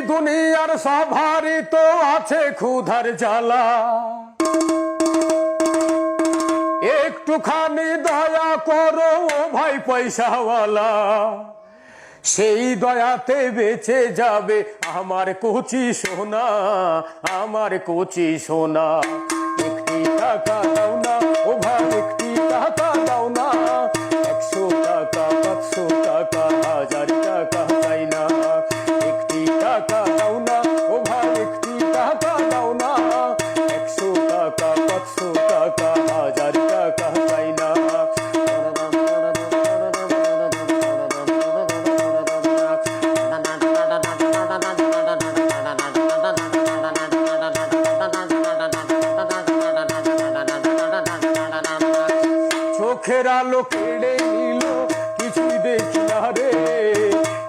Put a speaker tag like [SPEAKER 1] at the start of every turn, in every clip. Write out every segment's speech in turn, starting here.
[SPEAKER 1] দুনিয়ার সবারই তো আছে ক্ষুধার জ্বালা, একটুখানি দয়া করো ও ভাই পয়সাওয়ালা, সেই দয়াতে বেঁচে যাবে আমার কচি সোনা, আমার কচি সোনা। একটি টাকা দাও না ও ভাই, একটি টাকা দাও না, 100 টাকা 500 টাকা 1000 টাকা চাই না। একটি টাকা দাও না ও ভাই, একটি টাকা দাও না, 100 টাকা 500 টাকা 1000 টাকা চাই না। চোখের আলো কেড়ে নিল কিছুই দেখি না রে,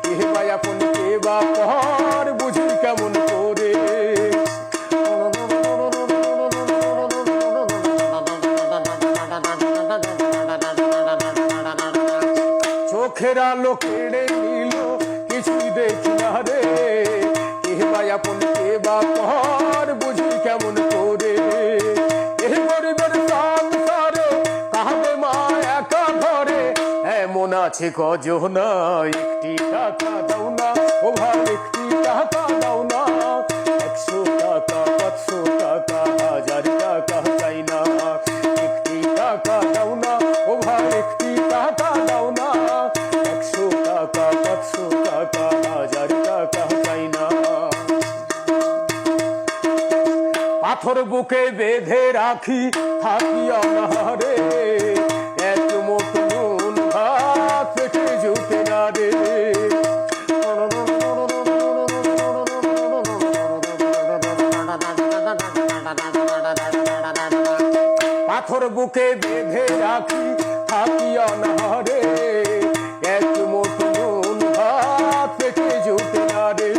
[SPEAKER 1] কে বা আপন কে বা পর বুঝি কেমন করে। চোখের আলো কেড়ে নিল কিছুই দেখি না রে, কে বা আপন কে বা পর বুঝি কেমন করে। এই গরিবের সংসারে কাঁদে মা একা ঘরে, এমন আছে কজনা। একটি টাকা দাও না ও ভাই, একটি টাকা দাও না, 100 টাকা 500 টাকা 1000 টাকা চাই না। একটি টাকা দাও না ও ভাই, একটি টাকা দাও না, 100 টাকা 500 টাকা 1000 টাকা চাই না। পাথর বুকে বেঁধে রাখি থাকি অনাহারে, এক মুঠো নুন ভাত পেটে জুটে না রে। পাথর বুকে বেঁধে রাখি থাকি অনাহারে, এক মুঠো নুন ভাত পেটে জুটে না রে।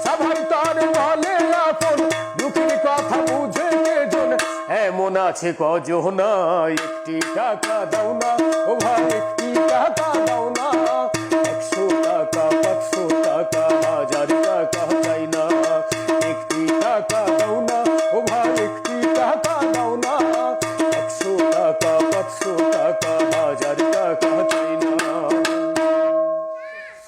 [SPEAKER 1] সবাই তার বলে আপন, দুঃখের কথা বুঝে কেজন, এমন আছে কজনা। একটি টাকা দাও না ও ভাই,